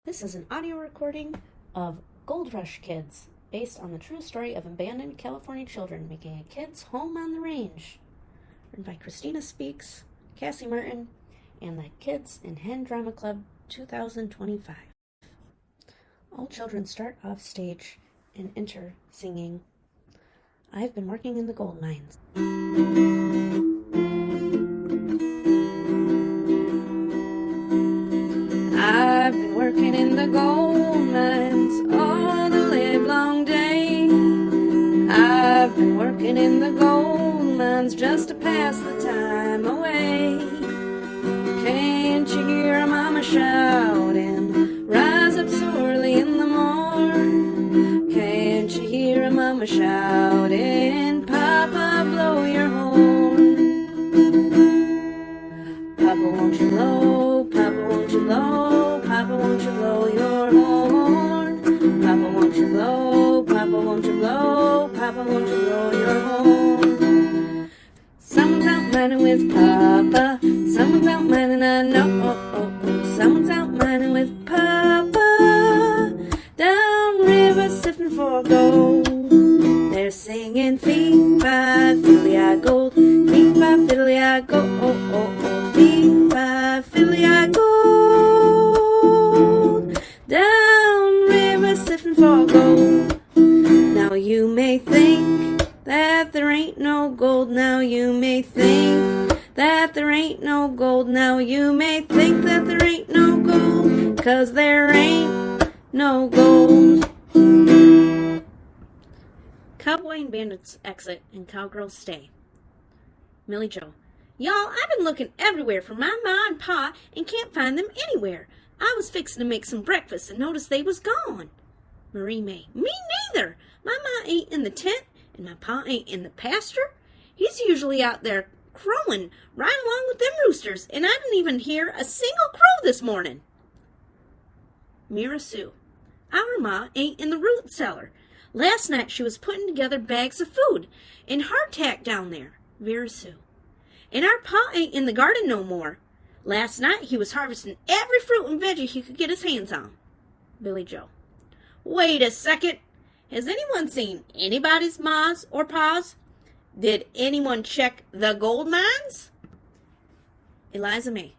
This is an audio recording of Gold Rush Kids, based on the true story of abandoned California children making a kids' home on the range. Written by Christina Speaks, Cassie Martin, and the Kids in HEN Drama Club 2025. All children start off stage and enter singing, "I've been working in the gold mines." I've been working in the gold mines all the livelong day. I've been working in the gold mines just to pass the time away. Can't you hear mama shouting, rise up so early in the morn? Can't you hear mama shouting, Papa, blow your horn? Papa, won't you blow, Papa, won't you blow, Papa, won't you blow your horn? Papa, won't you blow, Papa, won't you blow, Papa, won't you blow your horn? Someone's out mining with Papa, someone's out mining, I know, someone's out mining with Papa, down river sifting for gold. They're singing, fee-fi, fiddly-I gold, fee-fi, fiddly-I gold, fee-fi, fiddly-I gold, down river sifting for gold. Now you may think that there ain't no gold, now you may think that there ain't no gold, now you may think that there ain't no gold, 'cause there ain't no gold. Cowboy and bandits exit and cowgirls stay. Millie Jo: "Y'all, I've been looking everywhere for my ma and pa and can't find them anywhere. I was fixing to make some breakfast and noticed they was gone." Marie May: "Me neither. My ma ain't in the tent and my pa ain't in the pasture. He's usually out there crowing right along with them roosters, and I didn't even hear a single crow this morning." Mira Sue: "Our ma ain't in the root cellar. Last night she was putting together bags of food and hardtack down there." Vera Sue: "And our pa ain't in the garden no more. Last night he was harvesting every fruit and veggie he could get his hands on." Billy Joe: "Wait a second. Has anyone seen anybody's ma's or pa's? Did anyone check the gold mines?" Eliza May: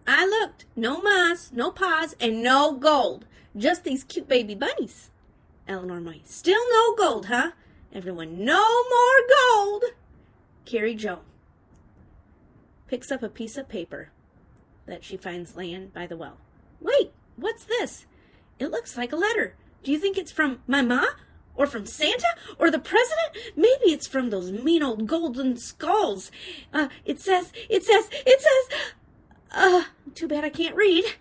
"I looked. No ma's, no pa's, and no gold. Just these cute baby bunnies." Eleanor May: "Still no gold, huh? Everyone, no more gold." Carrie Jo picks up a piece of paper that she finds laying by the well. "Wait, what's this? It looks like a letter. Do you think it's from my ma? Or from Santa? Or the president? Maybe it's from those mean old golden skulls. It says, too bad I can't read."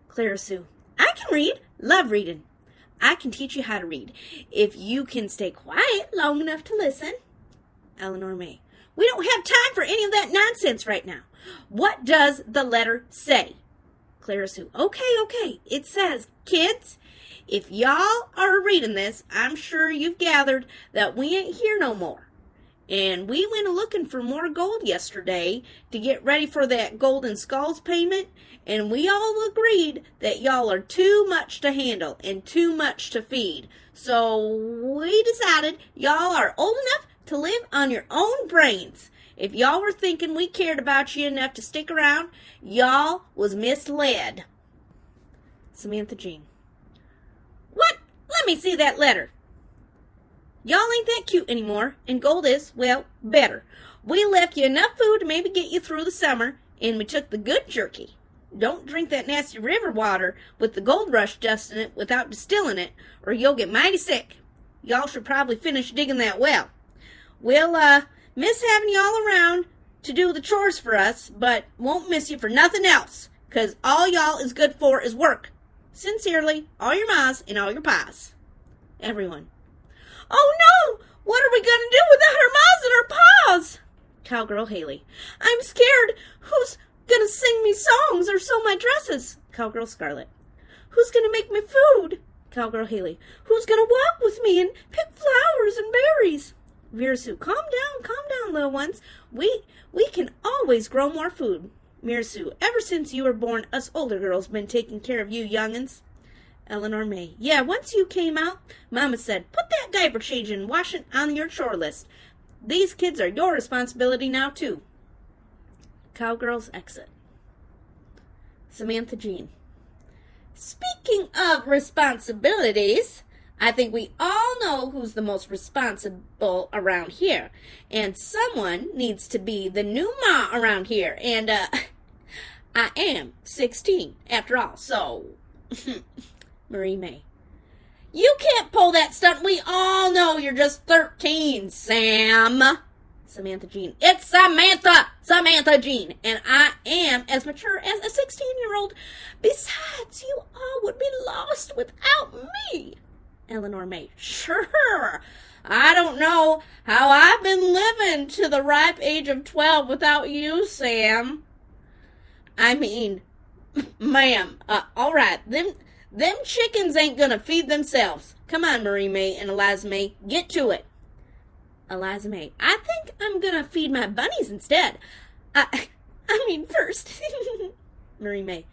Clara Sue: "I can read. Love reading. I can teach you how to read, if you can stay quiet long enough to listen." Eleanor May: "We don't have time for any of that nonsense right now. What does the letter say?" Clara Sue: Okay. It says, kids, if y'all are reading this, I'm sure you've gathered that we ain't here no more. And we went looking for more gold yesterday to get ready for that Golden Skulls payment, and we all agreed that y'all are too much to handle and too much to feed. So we decided y'all are old enough to live on your own brains. If y'all were thinking we cared about you enough to stick around, y'all was misled." Samantha Jean: "What? Let me see that letter. Y'all ain't that cute anymore, and gold is, well, better. We left you enough food to maybe get you through the summer, and we took the good jerky. Don't drink that nasty river water with the gold rush dust in it without distilling it, or you'll get mighty sick. Y'all should probably finish digging that well. We'll, miss having y'all around to do the chores for us, but won't miss you for nothing else, 'cause all y'all is good for is work. Sincerely, all your ma's and all your pa's." Everyone: "Oh no! What are we going to do without our ma's and our pa's?" Cowgirl Haley: "I'm scared. Who's going to sing me songs or sew my dresses?" Cowgirl Scarlet: "Who's going to make me food?" Cowgirl Haley: "Who's going to walk with me and pick flowers and berries?" Vera Sue: calm down, little ones. We can always grow more food." Mira Sue: "Ever since you were born, us older girls been taking care of you young'uns." Eleanor May. Yeah, once you came out, Mama said, put that diaper change and wash it on your chore list. These kids are your responsibility now, too. Cowgirls exit. Samantha Jean. Speaking of responsibilities, I think we all know who's the most responsible around here. And someone needs to be the new ma around here. And, I am 16, after all, so... Marie May. You can't pull that stunt. We all know you're just 13, Sam. Samantha Jean. It's Samantha Jean. And I am as mature as a 16-year-old. Besides, you all would be lost without me. Eleanor May. Sure. I don't know how I've been living to the ripe age of 12 without you, Sam. I mean, ma'am, all right, them chickens ain't gonna feed themselves. Come on, Marie May and Eliza May, get to it. Eliza May, I think I'm gonna feed my bunnies instead. I mean first. Marie May,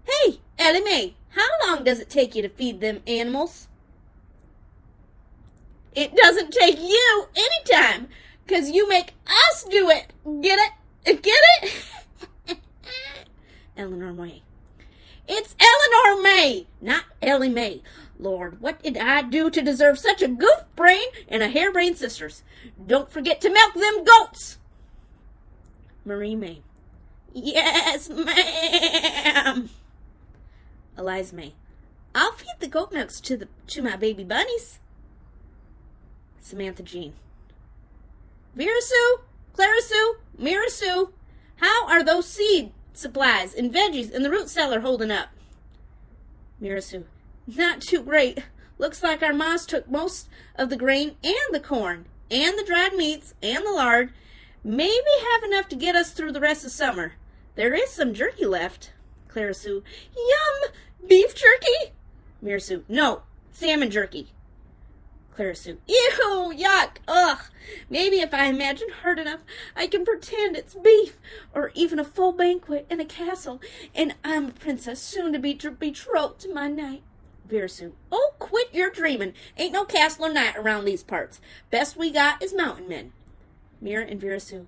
hey, Ellie May, how long does it take you to feed them animals? It doesn't take you any time, 'cause you make us do it. Get it? Get it? Eleanor May. It's Eleanor May, not Ellie May. Lord, what did I do to deserve such a goof brain and a harebrained sisters? Don't forget to milk them goats. Marie May. Yes, ma'am. Eliza May. I'll feed the goat milks to my baby bunnies. Samantha Jean. Vera Sue, Clara Sue, Mira Sue, how are those seed supplies and veggies in the root cellar holding up? Mira Sue. Not too great. Looks like our moms took most of the grain and the corn and the dried meats and the lard. Maybe have enough to get us through the rest of summer. There is some jerky left. Clara Sue. Yum! Beef jerky? Mira Sue. No, salmon jerky. Clara Sue. Ew, yuck, ugh. Maybe if I imagine hard enough, I can pretend it's beef, or even a full banquet in a castle, and I'm a princess soon to be betrothed to my knight. Vera Sue. Oh, quit your dreaming. Ain't no castle or knight around these parts. Best we got is mountain men. Mira and Vera Sue.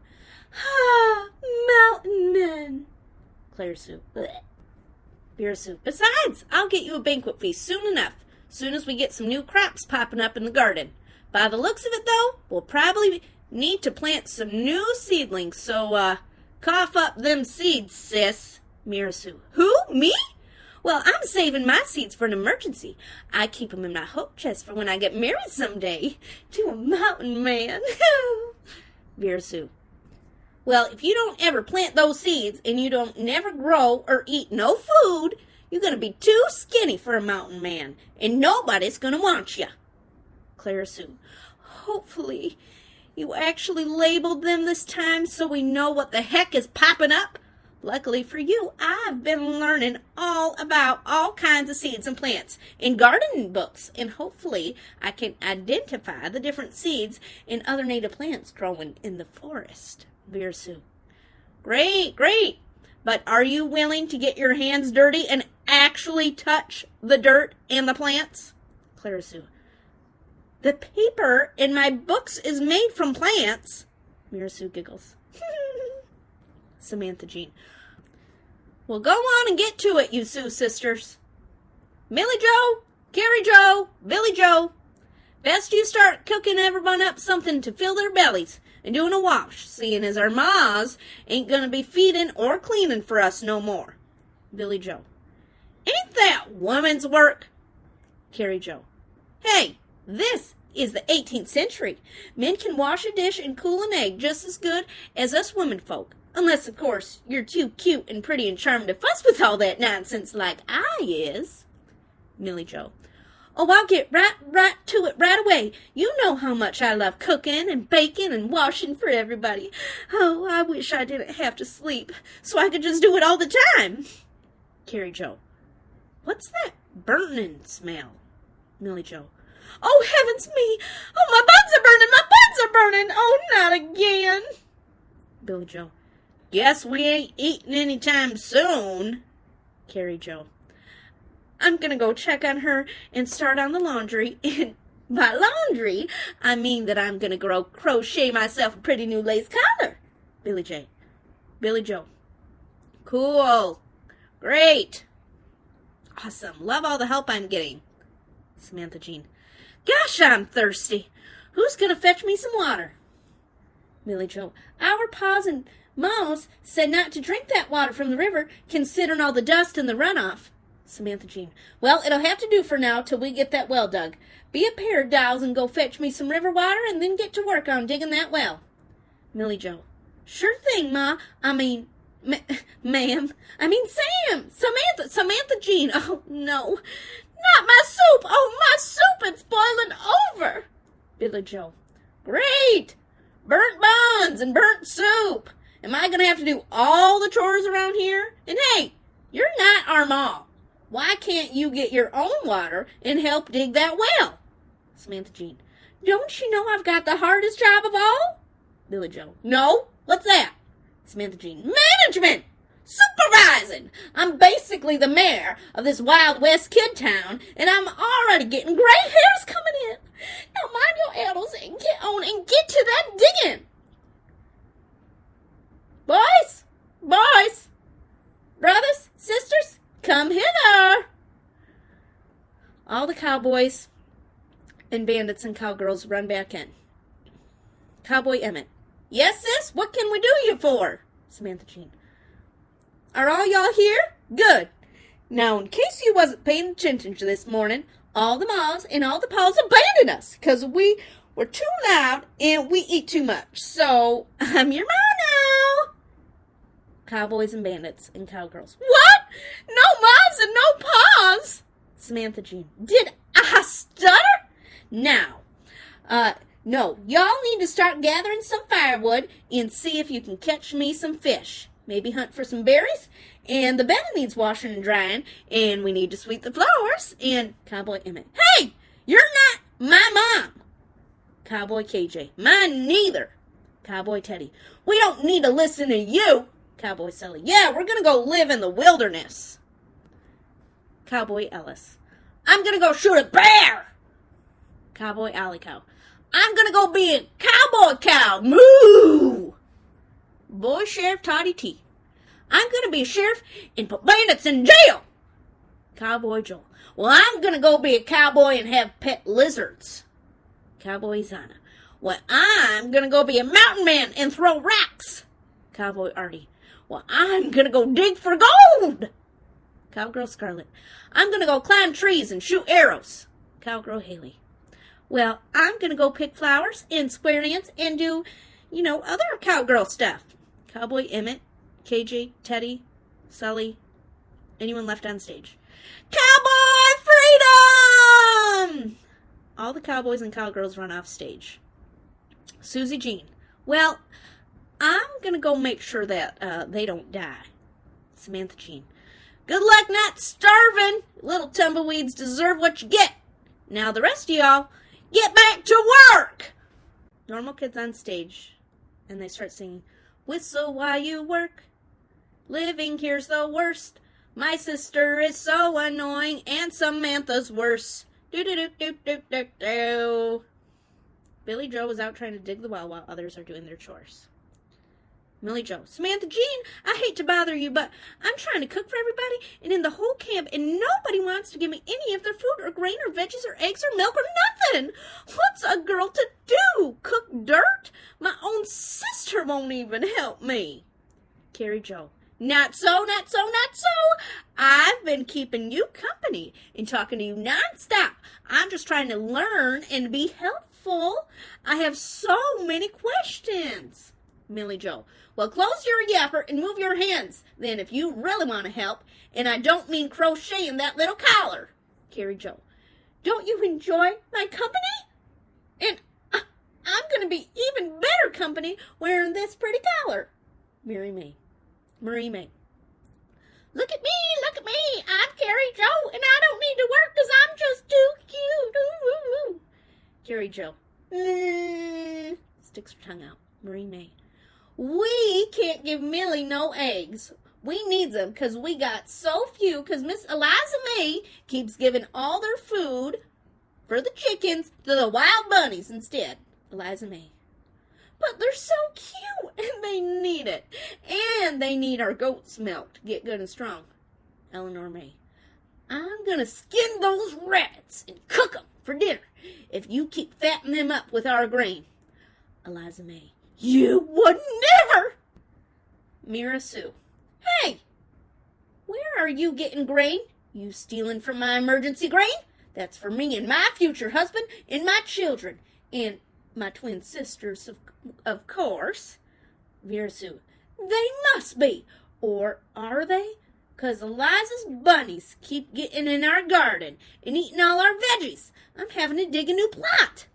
Ah, mountain men. Clara Sue. Blech. Vera Sue. Besides, I'll get you a banquet feast soon enough. Soon as we get some new crops popping up in the garden. By the looks of it, though, we'll probably need to plant some new seedlings, so, cough up them seeds, sis. Mira Sue. Who? Me? Well, I'm saving my seeds for an emergency. I keep 'em in my hope chest for when I get married someday to a mountain man. Vera Sue. Well, if you don't ever plant those seeds and you don't never grow or eat no food, you're going to be too skinny for a mountain man, and nobody's going to want you. Clara Sue. Hopefully you actually labeled them this time so we know what the heck is popping up. Luckily for you, I've been learning all about all kinds of seeds and plants in gardening books, and hopefully I can identify the different seeds and other native plants growing in the forest. Vera Sue. Great, great. But are you willing to get your hands dirty and actually touch the dirt and the plants? Clara Sue. The paper in my books is made from plants. Mira Sue giggles. Samantha Jean. Well, go on and get to it, you Sue sisters. Millie Joe, Carrie Joe, Billy Joe. Best you start cooking everyone up something to fill their bellies and doing a wash, seeing as our ma's ain't gonna be feeding or cleaning for us no more. Billy Joe. Ain't that woman's work? Carrie Joe. Hey, this is the 18th century. Men can wash a dish and cool an egg just as good as us women folk. Unless, of course, you're too cute and pretty and charming to fuss with all that nonsense like I is. Millie Joe. Oh, I'll get right to it right away. You know how much I love cooking and baking and washing for everybody. Oh, I wish I didn't have to sleep so I could just do it all the time. Carrie Joe. What's that burning smell? Millie Joe. Oh, heavens me! Oh, my buns are burning! My buns are burning! Oh, not again! Billy Joe. Guess we ain't eating any time soon. Carrie Joe. I'm going to go check on her and start on the laundry. And by laundry, I mean that I'm going to crochet myself a pretty new lace collar. Billy J. Billy Joe. Cool. Great. Awesome. Love all the help I'm getting. Samantha Jean. Gosh, I'm thirsty. Who's going to fetch me some water? Billy Joe. Our paws and maws said not to drink that water from the river, considering all the dust and the runoff. Samantha Jean. Well, it'll have to do for now till we get that well dug. Be a pair of dolls and go fetch me some river water and then get to work on digging that well. Millie Joe. Sure thing, Ma. Ma'am. Sam. Samantha Jean. Oh, no. Not my soup. Oh, my soup. It's boiling over. Billy Joe. Great. Burnt buns and burnt soup. Am I going to have to do all the chores around here? And hey, you're not our mom. Why can't you get your own water and help dig that well? Samantha Jean. Don't you know I've got the hardest job of all? Billy Joe. No? What's that? Samantha Jean. Management! Supervising! I'm basically the mayor of this Wild West kid town, and I'm already getting gray hairs coming in. Now mind your addles and get on and get to that digging. Boys! Boys! Brothers, sisters, come hither! All the cowboys and bandits and cowgirls run back in. Cowboy Emmett. Yes, sis? What can we do you for? Samantha Jean. Are all y'all here? Good. Now, in case you wasn't paying attention to this morning, all the maws and all the paws abandoned us because we were too loud and we eat too much. So, I'm your ma now. Cowboys and bandits and cowgirls. What? No maws and no paws? Samantha Jean. Did I stutter? Now, no, y'all need to start gathering some firewood and see if you can catch me some fish. Maybe hunt for some berries. And the bed needs washing and drying. And we need to sweep the floors. And Cowboy Emmett. Hey, you're not my mom. Cowboy KJ. Mine neither. Cowboy Teddy. We don't need to listen to you. Cowboy Sully. Yeah, we're going to go live in the wilderness. Cowboy Ellis. I'm going to go shoot a bear. Cowboy Alley Cow. I'm going to go be a cowboy cow. Moo! Boy Sheriff Toddy T. I'm going to be a sheriff and put bandits in jail. Cowboy Joel. Well, I'm going to go be a cowboy and have pet lizards. Cowboy Zana. Well, I'm going to go be a mountain man and throw rocks. Cowboy Artie. Well, I'm going to go dig for gold. Cowgirl Scarlet. I'm going to go climb trees and shoot arrows. Cowgirl Haley. Well, I'm going to go pick flowers and square dance and do, other cowgirl stuff. Cowboy Emmett, KJ, Teddy, Sully, anyone left on stage. Cowboy freedom! All the cowboys and cowgirls run off stage. Susie Jean. Well, I'm going to go make sure that they don't die. Samantha Jean. Good luck not starving. Little tumbleweeds deserve what you get. Now the rest of y'all, get back to work! Normal kids on stage, and they start singing, Whistle while you work, living here's the worst. My sister is so annoying, and Samantha's worse. Do-do-do-do-do-do-do. Billy Joe is out trying to dig the well while others are doing their chores. Millie Joe. Samantha Jean, I hate to bother you, but I'm trying to cook for everybody and in the whole camp, and nobody wants to give me any of their food or grain or veggies or eggs or milk or nothing. What's a girl to do? Cook dirt? My own sister won't even help me. Carrie Joe. Not so, not so, not so. I've been keeping you company and talking to you nonstop. I'm just trying to learn and be helpful. I have so many questions. Millie Joe. Well, close your yapper and move your hands, then, if you really want to help. And I don't mean crocheting that little collar. Carrie Joe. Don't you enjoy my company? And I'm going to be even better company wearing this pretty collar. Marie May. Look at me, I'm Carrie Joe, and I don't need to work because I'm just too cute. Ooh. Carrie Joe. Sticks her tongue out. Marie May. We can't give Millie no eggs. We need them because we got so few because Miss Eliza May keeps giving all their food for the chickens to the wild bunnies instead. Eliza May. But they're so cute and they need it. And they need our goat's milk to get good and strong. Eleanor May. I'm going to skin those rabbits and cook them for dinner if you keep fattening them up with our grain. Eliza May. You would never! Mira Sue. Hey, where are you getting grain? You stealing from my emergency grain? That's for me and my future husband and my children and my twin sisters, of course. Vera Sue. They must be. Or are they? 'Cause Eliza's bunnies keep getting in our garden and eating all our veggies. I'm having to dig a new plot.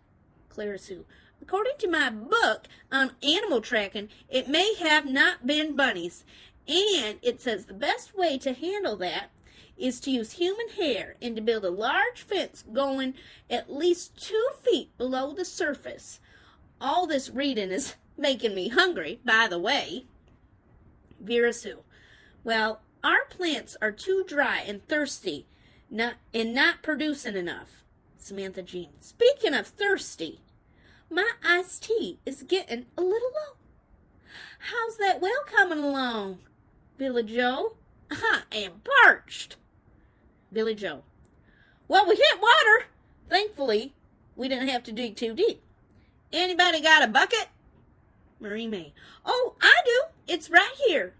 Clara Sue. According to my book on animal tracking, it may have not been bunnies. And it says the best way to handle that is to use human hair and to build a large fence going at least 2 feet below the surface. All this reading is making me hungry, by the way. Vera Sue. Well, our plants are too dry and thirsty and not producing enough. Samantha Jean. Speaking of thirsty, my iced tea is getting a little low. How's that well coming along? Billy Joe. I am parched. Billy Joe. Well, we hit water. Thankfully, we didn't have to dig too deep. Anybody got a bucket? Marie May. Oh, I do. It's right here.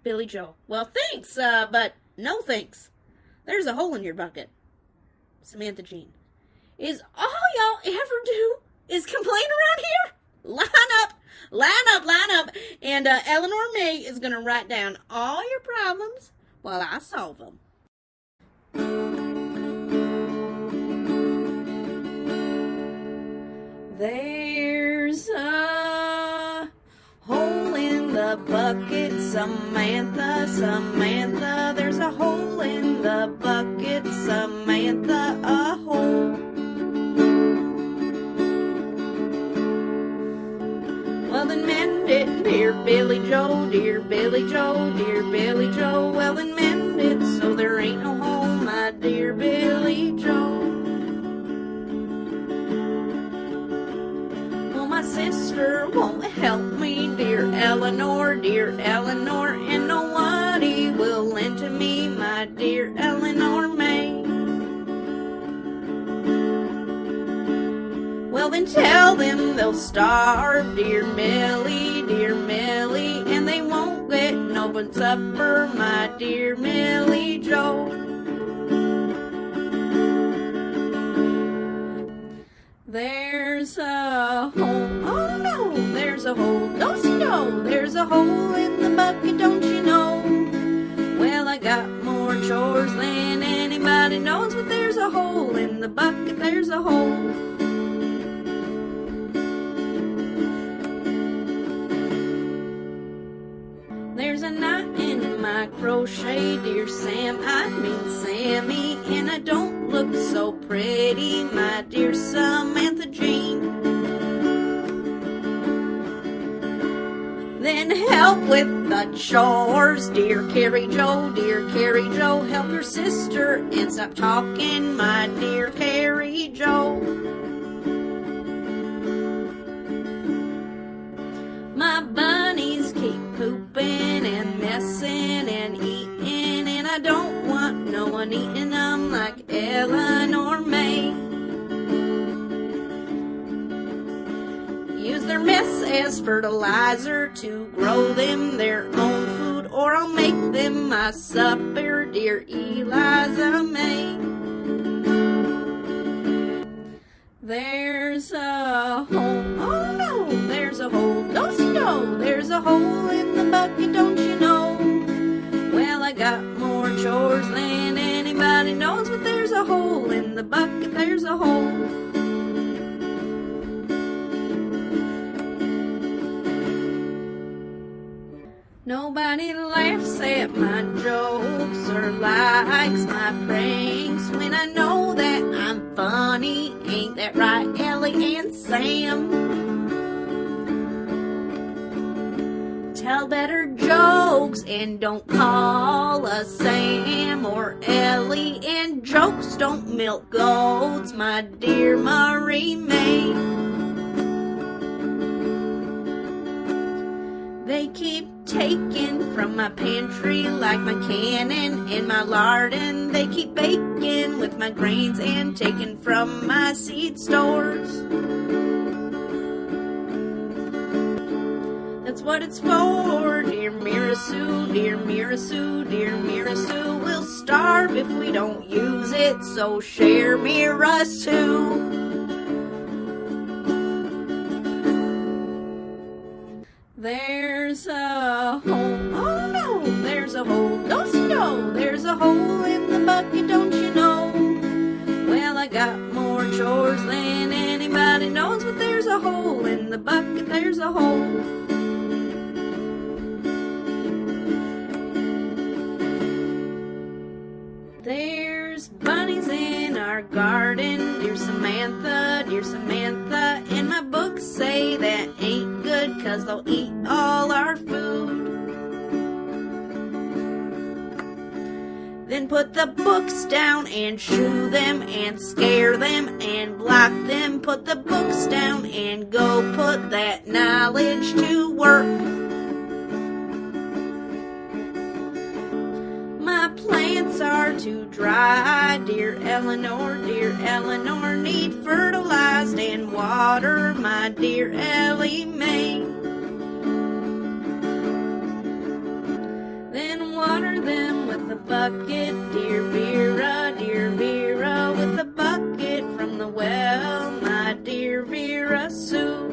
Billy Joe. Well, thanks, but no thanks. There's a hole in your bucket. Samantha Jean. Is all y'all ever do is complain around here? Line up. And Eleanor May is going to write down all your problems while I solve them. There's a hole in the bucket, Samantha, Samantha. There's a hole in the bucket, Samantha, a hole. Well, then mend it, dear Billy Joe, dear Billy Joe, dear Billy Joe. Well, then mend it so there ain't no hole, my dear Billy Joe. Well, my sister won't help me, dear Eleanor, and nobody will lend to me, my dear Eleanor May. Well, then tell them they'll starve, dear Millie, and they won't get no but supper, my dear Millie Joe. There's a hole, oh no, there's a hole, don't you know? There's a hole in the bucket, don't you know? Well, I got more chores than anybody knows, but there's a hole in the bucket, there's a hole. There's a knot in my crochet, dear Sam, I mean Sammy, and I don't look so pretty, my dear Samantha Jean. Then help with the chores, dear Carrie Joe, help your sister and stop talking, my dear Carrie Joe. My bunnies keep pooping and messing and eating, and I don't want no one eating them like Eleanor May. Use their mess as fertilizer to grow them their own food, or I'll make them my supper, dear Eliza May. There's a hole, oh no, there's a hole, don't you know? There's a hole in the bucket, don't you know? Well, I got more chores than anybody knows, but there's a hole in the bucket, there's a hole. Nobody laughs at my jokes or likes my pranks when I know that I'm funny. Ain't that right, Ellie and Sam? tell better jokes and don't call us Sam or Ellie. And jokes don't milk goats, my dear Marie May. They keep taking from my pantry like my cannon and my lardon. They keep baking with my grains and taking from my seed stores. That's what it's for, dear Mirasu, dear Mirasu, dear Mirasu. We'll starve if we don't use it, so share Mirasu. There's a hole, oh no, there's a hole, don't you know? There's a hole in the bucket, don't you know? Well, I got more chores than anybody knows, but there's a hole in the bucket, there's a hole. There's bunnies in our garden, dear Samantha, and my books say that ain't good 'cause they'll eat all our food. Then put the books down and shoo them and scare them and block them. Put the books down and go put that knowledge to work. My plants are too dry, dear Eleanor, need fertilized and water, my dear Ellie Mae. Then water them with a bucket, dear Vera, with a bucket from the well, my dear Vera Sue.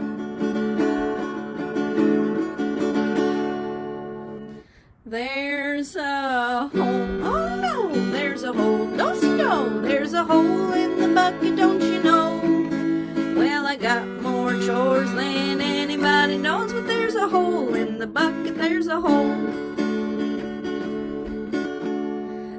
There's a hole, oh no, there's a hole, don't you know? There's a hole in the bucket, don't you know? Well, I got more chores than anybody knows, but there's a hole in the bucket, there's a hole.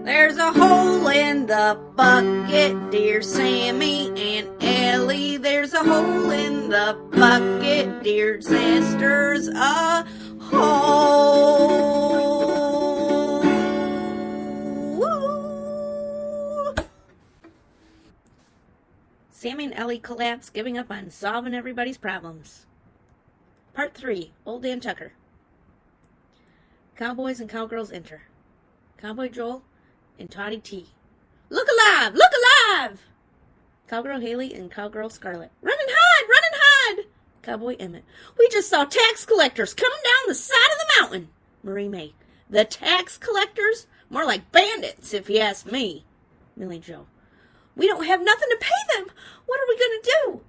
There's a hole in the bucket, dear Sammy and Ellie. There's a hole in the bucket, dear sisters, a hole. Sammy and Ellie collapse, giving up on solving everybody's problems. Part 3, Old Dan Tucker. Cowboys and cowgirls enter. Cowboy Joel and Toddy T. Look alive! Look alive! Cowgirl Haley and Cowgirl Scarlet. Run and hide! Run and hide! Cowboy Emmett. We just saw tax collectors coming down the side of the mountain. Marie May. The tax collectors? More like bandits, if you ask me. Millie Jo. We don't have nothing to pay them. What are we going to do?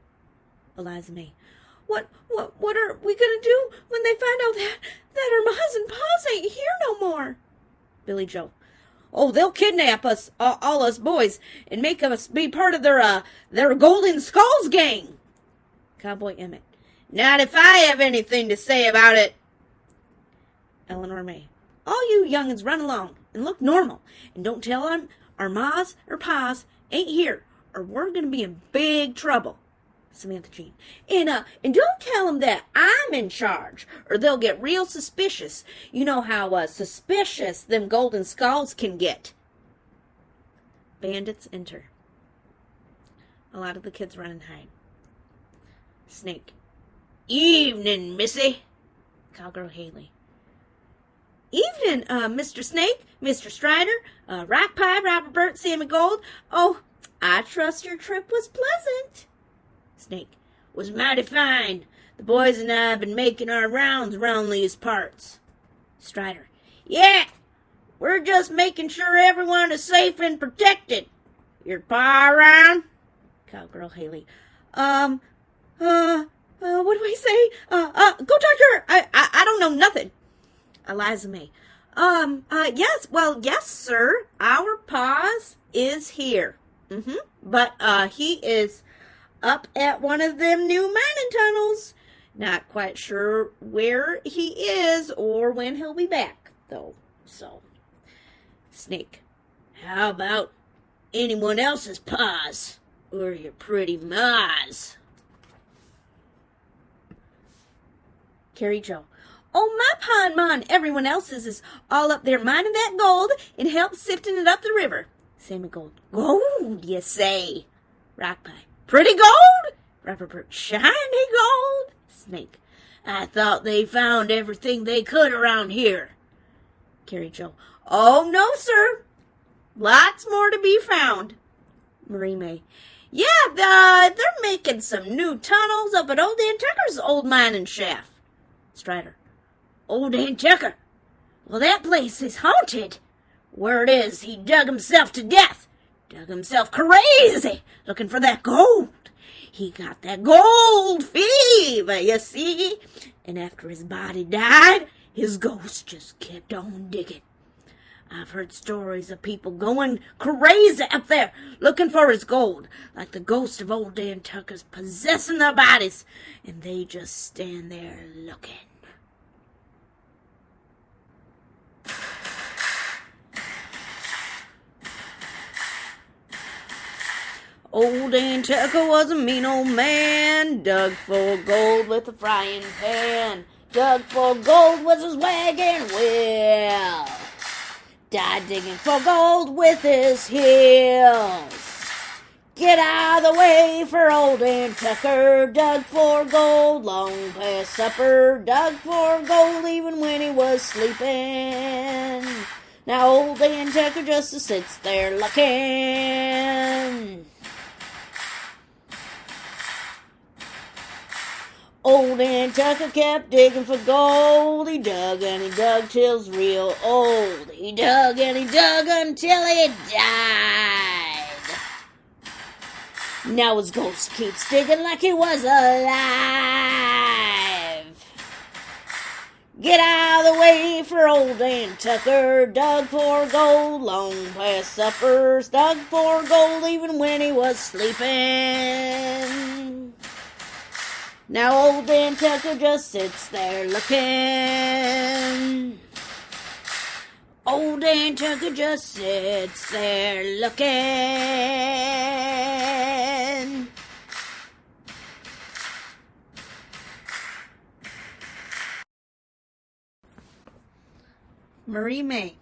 Eliza May. What are we going to do when they find out that our mas and paws ain't here no more? Billy Joe. Oh, they'll kidnap us, all us boys, and make us be part of their Golden Skulls gang. Cowboy Emmett. Not if I have anything to say about it. Eleanor May. All you young'uns run along and look normal, and don't tell them our mas or paws ain't here, or we're going to be in big trouble. Samantha Jean. And don't tell them that I'm in charge, or they'll get real suspicious. You know how suspicious them Golden Skulls can get. Bandits enter. A lot of the kids run and hide. Snake. Evening, Missy. Cowgirl Haley. Evening, Mr. Snake, Mr. Strider, Rock Pie, Robert Burt, Sammy Gold. Oh, I trust your trip was pleasant. Snake. Was mighty fine. The boys and I have been making our rounds around these parts. Strider. Yeah, we're just making sure everyone is safe and protected. Your pa around? Cowgirl Haley. What do I say? Go talk to her. I don't know nothing. Eliza May. Yes, sir. Our paws is here. But, he is up at one of them new mining tunnels. Not quite sure where he is or when he'll be back, though. So, Snake. How about anyone else's paws? Or your pretty ma's? Carrie Jo. Oh, my pond, mon, everyone else's is all up there mining that gold and help sifting it up the river. Sammy Gold. Gold, you say? Rock Pie. Pretty gold? Robert Burt. Shiny gold? Snake. I thought they found everything they could around here. Carrie Joe. Oh, no, sir. Lots more to be found. Marie May. Yeah, they're making some new tunnels up at Old Dan Tucker's old mining shaft. Strider. Old Dan Tucker? Well, that place is haunted. Word is he dug himself to death. Dug himself crazy looking for that gold. He got that gold fever, you see. And after his body died, his ghost just kept on digging. I've heard stories of people going crazy up there looking for his gold, like the ghost of old Dan Tucker's possessing their bodies, and they just stand there looking. Old Dan Tucker was a mean old man, dug for gold with a frying pan. Dug for gold was his wagon wheel. Died digging for gold with his heels. Get out of the way for old Dan Tucker. Dug for gold long past supper. Dug for gold even when he was sleeping. Now old Dan Tucker just sits there looking. Old Dan Tucker kept digging for gold. He dug and he dug till he's real old. He dug and he dug until he died. Now his ghost keeps digging like he was alive. Get out of the way for old Dan Tucker. Dug for gold long past suppers. Dug for gold even when he was sleeping. Now old Dan Tucker just sits there looking. Old Dan Tucker just sits there looking. Marie May.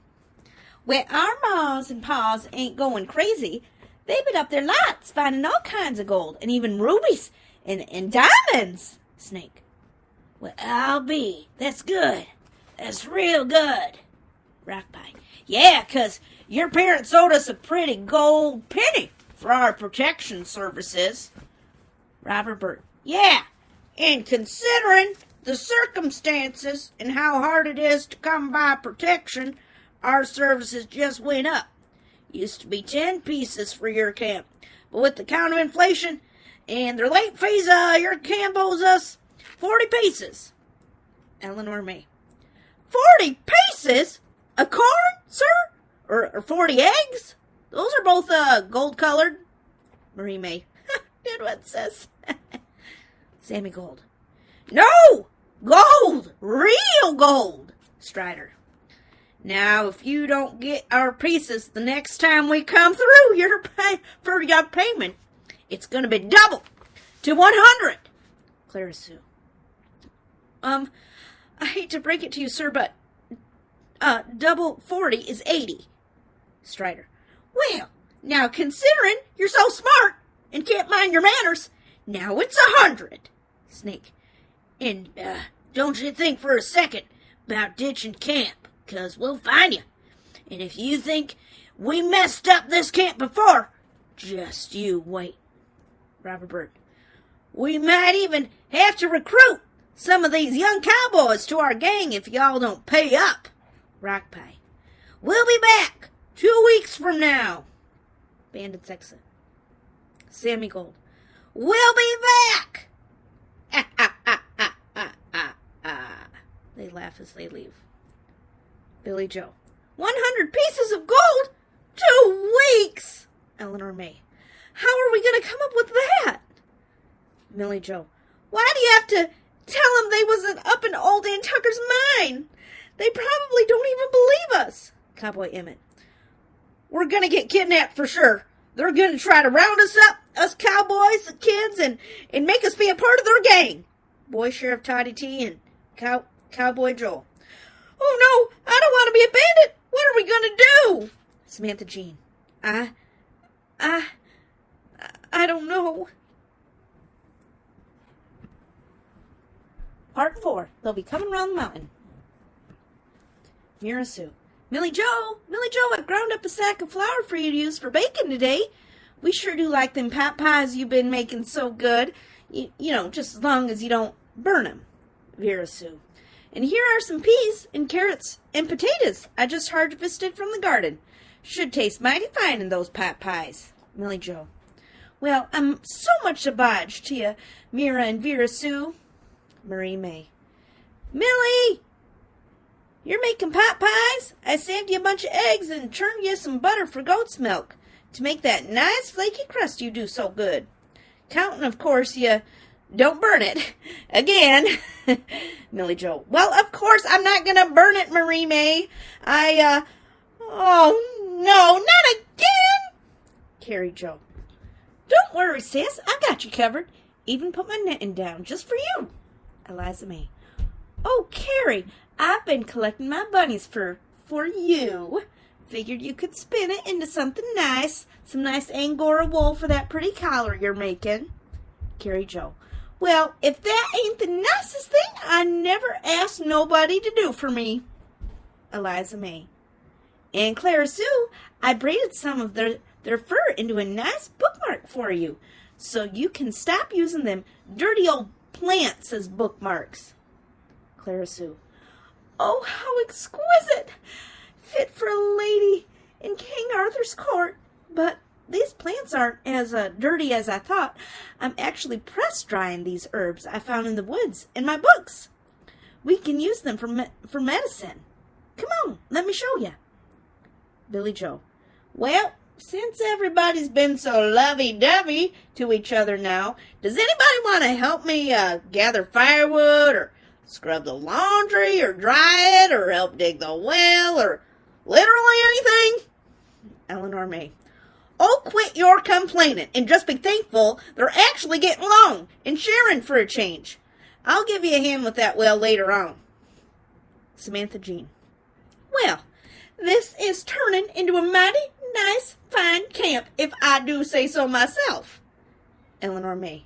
Well, our maws and paws ain't going crazy. They've been up there lots, finding all kinds of gold, and even rubies. And diamonds, Snake. Well, I'll be. That's good. That's real good. Rock Pie. Yeah, 'cause your parents owed us a pretty gold penny for our protection services. Robert Burt. Yeah, and considering the circumstances and how hard it is to come by protection, our services just went up. Used to be 10 pieces for your camp, but with the count of inflation and their late fees, your camp owes us 40 pieces. Eleanor May. 40 pieces? A corn, sir? Or 40 eggs? Those are both gold-colored. Marie May. Good one, sis. Sammy Gold. No! Gold! Real gold! Strider. Now, if you don't get our pieces the next time we come through for your payment, it's going to be double to 100. Clara Sue. I hate to break it to you, sir, but double 40 is 80. Strider. Well, now considering you're so smart and can't mind your manners, now it's 100. Snake. And don't you think for a second about ditching camp, 'cause we'll find you. And if you think we messed up this camp before, just you wait. Robert Burt. We might even have to recruit some of these young cowboys to our gang if y'all don't pay up. Rock Pie. We'll be back 2 weeks from now. Bandits exit. Sammy Gold. We'll be back. They laugh as they leave. Billy Joe. 100 pieces of gold? 2 weeks. Eleanor May. How are we going to come up with that? Millie Joe. Why do you have to tell them they wasn't up in old Dan Tucker's mine? They probably don't even believe us. Cowboy Emmett. We're going to get kidnapped for sure. They're going to try to round us up, us cowboys, the kids, and make us be a part of their gang. Boy Sheriff Toddy T and Cowboy Joel. Oh no, I don't want to be a bandit. What are we gonna do? Samantha Jean. I don't know. Part 4. They'll be coming around the mountain. Mira Sue. Millie Joe, I've ground up a sack of flour for you to use for baking today. We sure do like them pot pies you've been making so good. You know, just as long as you don't burn them. Vera Sue. And here are some peas and carrots and potatoes I just harvested from the garden. Should taste mighty fine in those pot pies. Millie Joe. Well, I'm so much obliged to you, Mira and Vera Sue. Marie May. Millie! You're making pot pies? I saved you a bunch of eggs and churned you some butter for goat's milk to make that nice flaky crust you do so good. Counting, of course, you don't burn it. Again. Millie Joe. Well, of course I'm not going to burn it, Marie May. Oh, no, not again. Carrie Joe. Don't worry, sis. I got you covered. Even put my knitting down just for you. Eliza May. Oh, Carrie, I've been collecting my bunnies for you. Figured you could spin it into something nice. Some nice Angora wool for that pretty collar you're making. Carrie Joe. Well, if that ain't the nicest thing I never asked nobody to do for me. Eliza May. And Clara Sue, I braided some of their fur into a nice bookmark for you, so you can stop using them dirty old plants as bookmarks. Clara Sue. Oh, how exquisite! Fit for a lady in King Arthur's court. But these plants aren't as dirty as I thought. I'm actually press drying these herbs I found in the woods in my books. We can use them for medicine. Come on, let me show you. Billy Joe. Well, since everybody's been so lovey-dovey to each other now, does anybody want to help me gather firewood or scrub the laundry or dry it or help dig the well or literally anything? Eleanor May. Oh, quit your complaining and just be thankful they're actually getting along and sharing for a change. I'll give you a hand with that well later on. Samantha Jean. Well, this is turning into a mighty nice, fine camp, if I do say so myself. Eleanor May.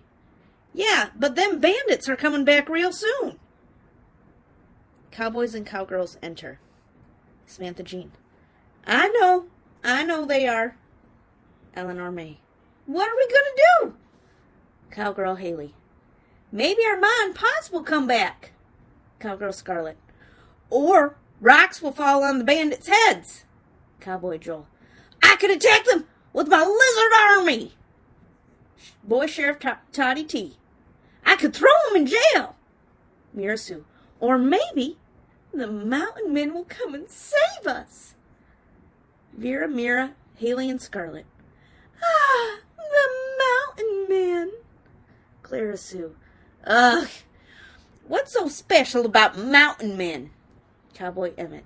Yeah, but them bandits are coming back real soon. Cowboys and cowgirls enter. Samantha Jean. I know they are. Eleanor May. What are we going to do? Cowgirl Haley. Maybe our ma and pops will come back. Cowgirl Scarlet. Or rocks will fall on the bandits' heads. Cowboy Joel. I could attack them with my lizard army. Boy Sheriff Toddy T. I could throw them in jail. Mira Sue. Or maybe the mountain men will come and save us. Vera, Mira, Haley, and Scarlet. Ah, the mountain men. Clara Sue. Ugh, what's so special about mountain men? Cowboy Emmett.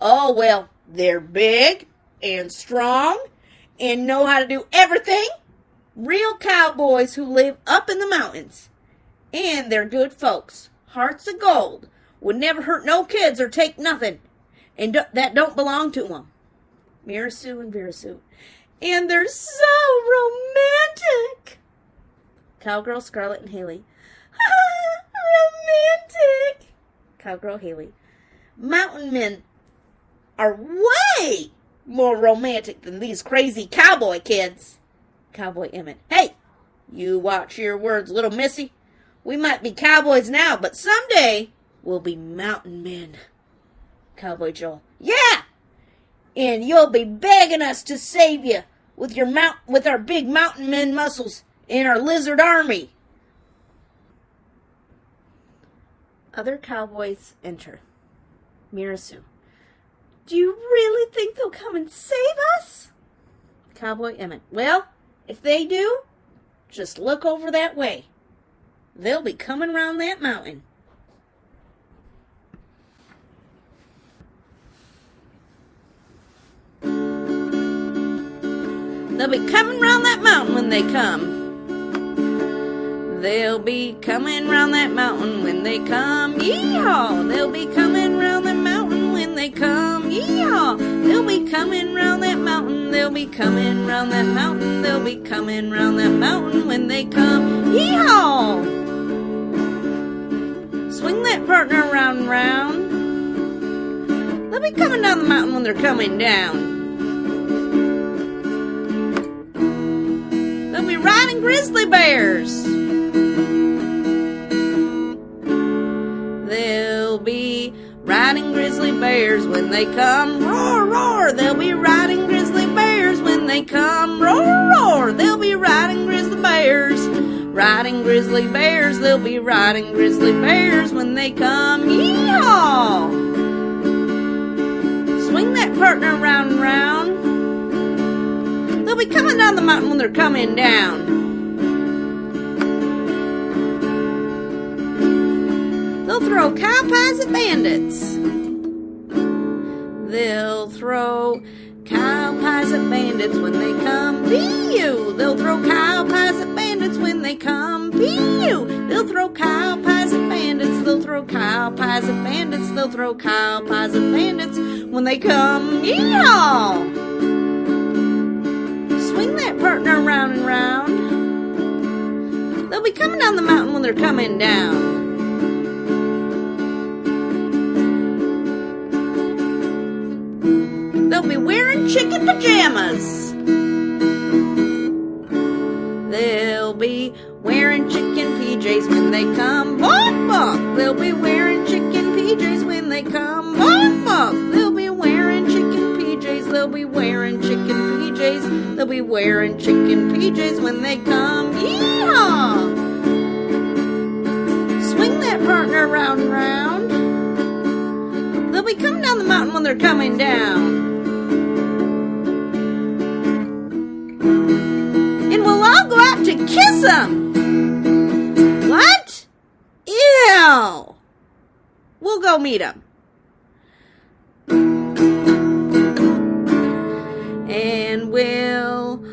Oh, well, they're big and strong and know how to do everything. Real cowboys who live up in the mountains. And they're good folks. Hearts of gold. Would never hurt no kids or take nothing. And that don't belong to them. Mira Sue and Vera Sue. And they're so romantic. Cowgirl Scarlet and Haley. Romantic. Cowgirl Haley. Mountain men are way more romantic than these crazy cowboy kids. Cowboy Emmett. Hey, you watch your words, little missy. We might be cowboys now, but someday we'll be mountain men. Cowboy Joel. Yeah! And you'll be begging us to save you with our big mountain men muscles and our lizard army. Other cowboys enter. Mira Sue. Do you really think they'll come and save us? Cowboy Emmett. Well, if they do, just look over that way. They'll be coming round that mountain. They'll be coming round that mountain when they come. They'll be coming round that mountain when they come, yee-haw! They'll be coming round that mountain when they come, yee-haw! They'll be coming round that mountain, they'll be coming round that mountain, they'll be coming round that mountain when they come, yee-haw! Swing that partner round and round. They'll be coming down the mountain when they're coming down. They'll be riding grizzly bears. They'll be riding grizzly bears when they come, roar, roar. They'll be riding grizzly bears when they come, roar, roar. They'll be riding grizzly bears, riding grizzly bears. They'll be riding grizzly bears when they come, yee-haw! Swing that partner round and round. They'll be coming down the mountain when they're coming down. They'll throw cow pies at bandits. They'll throw cow pies at bandits when they come, pee-you. They'll throw cow pies at bandits when they come, pee-you. They'll throw cow pies at bandits. They'll throw cow pies at bandits. They'll throw cow pies at bandits when they come, yee-haw! Swing that partner round and round. They'll be coming down the mountain when they're coming down. They'll be wearing chicken pajamas. They'll be wearing chicken PJs when they come, bonk, bonk. They'll be wearing chicken PJs when they come, bonk, bonk. They'll be wearing chicken PJs. They'll be wearing chicken PJs. They'll be wearing chicken PJs when they come, yee-haw! Swing that partner round and round. They'll be coming down the mountain when they're coming down. And we'll all go out to kiss them. What? Ew. We'll go meet them. And we'll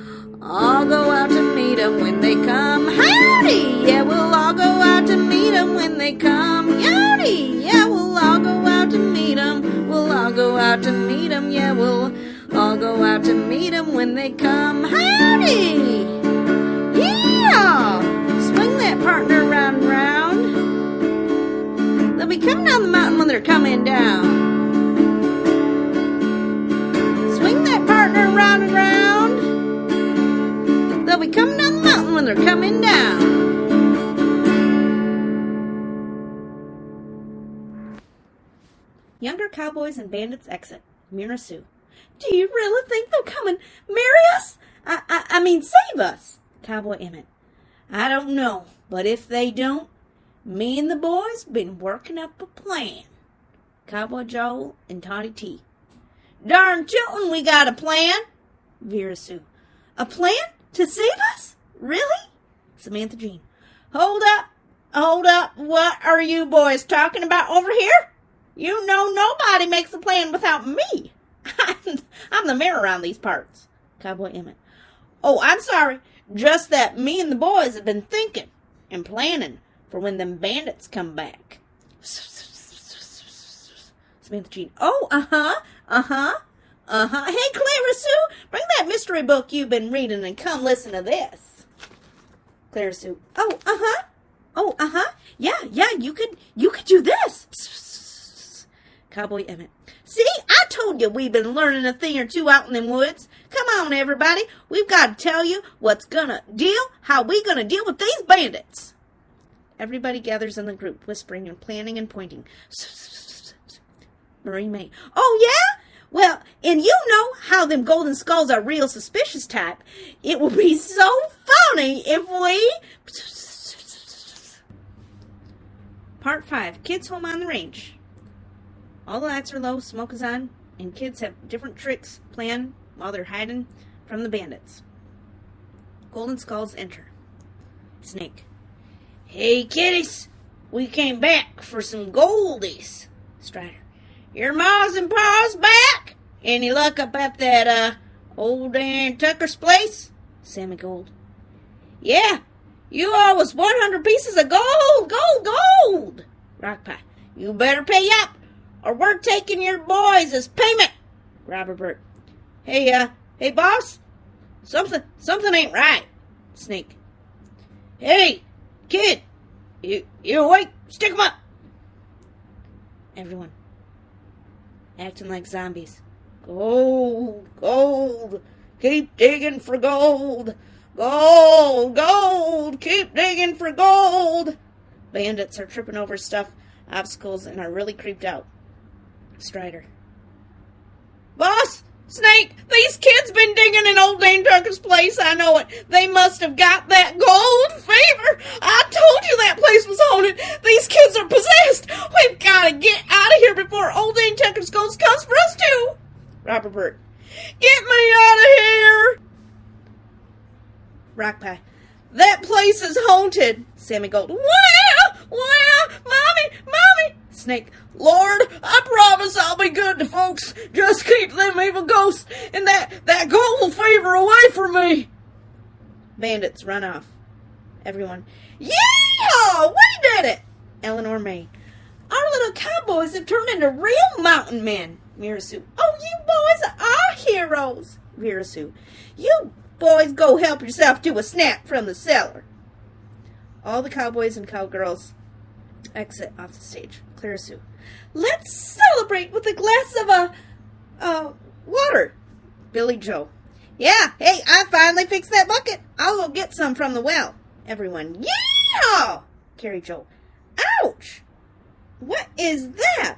all go out to meet them when they come. Howdy! Yeah, we'll all go out to meet them when they come. Howdy! Yeah, we'll all go out to meet them. We'll all go out to meet them. Yeah, we'll all go out to meet them when they come. Howdy! Yeah! Swing that partner round and round. They'll be coming down the mountain when they're coming down. Swing that partner round and round. They'll be coming down the mountain when they're coming down. Younger cowboys and bandits exit. Mira Sue. Do you really think they'll come and marry us? I mean, save us. Cowboy Emmett. I don't know, but if they don't, me and the boys been working up a plan. Cowboy Joel and Toddy T. Darn tootin', we got a plan. Vera Sue. A plan to save us? Really? Samantha Jean. Hold up. What are you boys talking about over here? You know nobody makes a plan without me. I'm the mayor around these parts. Cowboy Emmett. Oh, I'm sorry. Just that me and the boys have been thinking and planning for when them bandits come back. Samantha Jean. Oh, Hey, Clara Sue, bring that mystery book you've been reading and come listen to this. Clara Sue. Oh, Yeah, you could do this. Cowboy Emmett. See, I told you we've been learning a thing or two out in them woods. Come on, everybody. We've got to tell you how we gonna deal with these bandits. Everybody gathers in the group, whispering and planning and pointing. Marie May. Oh, yeah? Well, and you know how them golden skulls are real suspicious type. It will be so funny if we... Part 5. Kids home on the range. All the lights are low, smoke is on, and kids have different tricks planned while they're hiding from the bandits. Golden Skulls enter. Snake. Hey, kiddies, we came back for some goldies. Strider. Your ma's and pa's back? Any luck up at that, old Dan Tucker's place? Sammy Gold. Yeah, You owe us 100 pieces of gold, gold. Rock Pie, you better pay up, or we're taking your boys as payment. Robber Bert, hey boss, something ain't right. Snake, hey, kid, you awake? Stick 'em up. Everyone, acting like zombies. Gold, keep digging for gold. Gold, keep digging for gold. Bandits are tripping over stuff, obstacles, and are really creeped out. Strider, boss, Snake, these kids been digging in old Dame Tucker's place. I know it. They must have got that gold fever. I told you that place was haunted. These kids are possessed. We've got to get out of here before old Dame Tucker's ghost comes for us too. Robber Bert, get me out of here. Rock Pie, that place is haunted. Sammy Gold, well, mommy. Snake, Lord, I promise I'll be good to folks. Just keep them evil ghosts and that gold fever away from me. Bandits run off. Everyone, yeah, we did it. Eleanor May, our little cowboys have turned into real mountain men. Mira Sue, oh, you boys are heroes. Vera Sue, you boys go help yourself to a snack from the cellar. All the cowboys and cowgirls exit off the stage. Clara Sue, let's celebrate with a glass of water. Billy Joe, yeah, hey, I finally fixed that bucket. I'll go get some from the well. Everyone, yeah! Carrie Joe, ouch! What is that?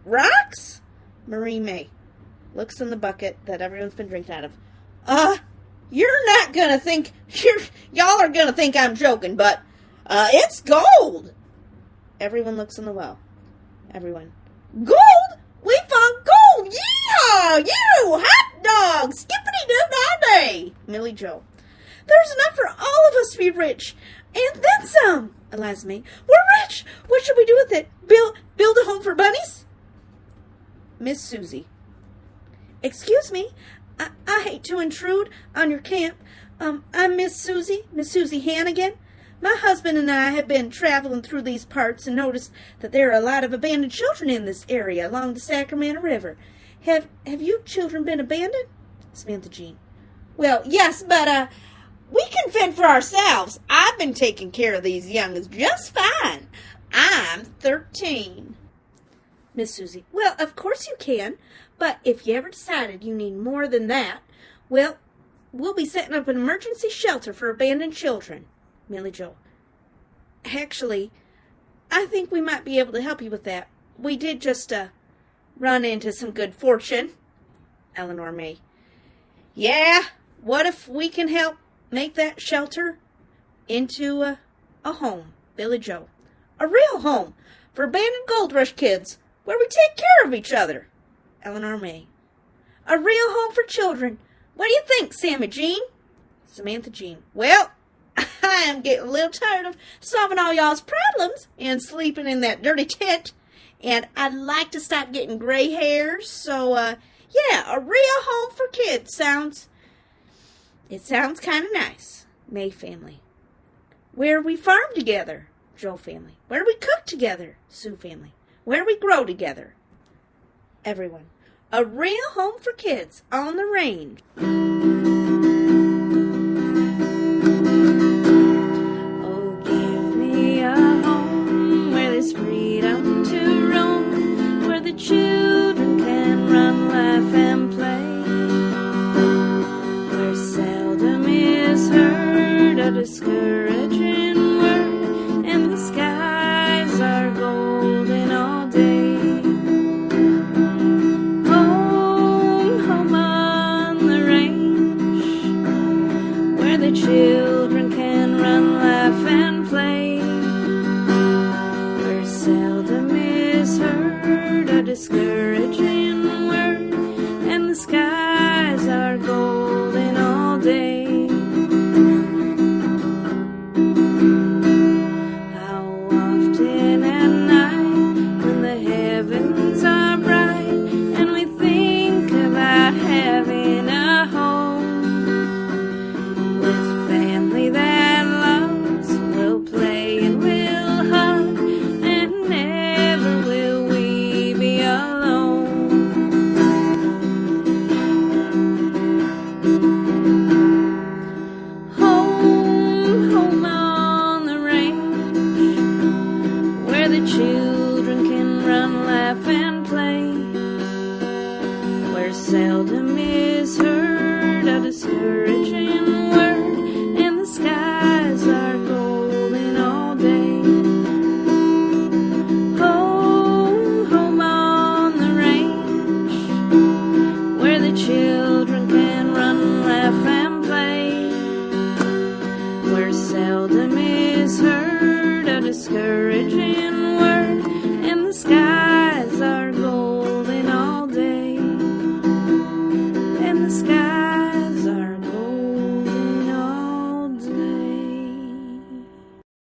Rocks? Marie May looks in the bucket that everyone's been drinking out of. You're not gonna think, y'all are gonna think I'm joking, but, it's gold! Everyone looks in the well. Everyone, gold? We found gold! Yeehaw! You! Hot dog! Skippity-doo-dah-day! Millie Joe, there's enough for all of us to be rich, and then some! Eliza May, we're rich! What should we do with it? Build a home for bunnies? Miss Susie, excuse me, I hate to intrude on your camp. I'm Miss Susie Hannigan. My husband and I have been traveling through these parts and noticed that there are a lot of abandoned children in this area along the Sacramento River. Have you children been abandoned? Samantha Jean, well, yes, but, we can fend for ourselves. I've been taking care of these young'uns just fine. I'm 13. Miss Susie, well, of course you can, but if you ever decided you need more than that, well, we'll be setting up an emergency shelter for abandoned children. Millie Joe, actually, I think we might be able to help you with that. We did just, run into some good fortune. Eleanor May, yeah, what if we can help make that shelter into a home? Billy Joe, a real home for abandoned Gold Rush kids where we take care of each other. Eleanor May, a real home for children. What do you think, Sammy Jean? Samantha Jean, well, I am getting a little tired of solving all y'all's problems and sleeping in that dirty tent, and I'd like to stop getting gray hairs, so, yeah, a real home for kids sounds kind of nice. May family, where we farm together. Joe family, where we cook together. Sue family, where we grow together. Everyone, a real home for kids on the range. Oh, give me a home where there's freedom to roam, where the children can run, laugh, and play, where seldom is heard a discouraging word, and the skies are golden all day. Home on the range, where the children can run, laugh, and play, where seldom is heard a discouraging word, and the skies are golden all day. How often at night, when the heavens are bright, and we think about having a home with family that loves has heard a discouraged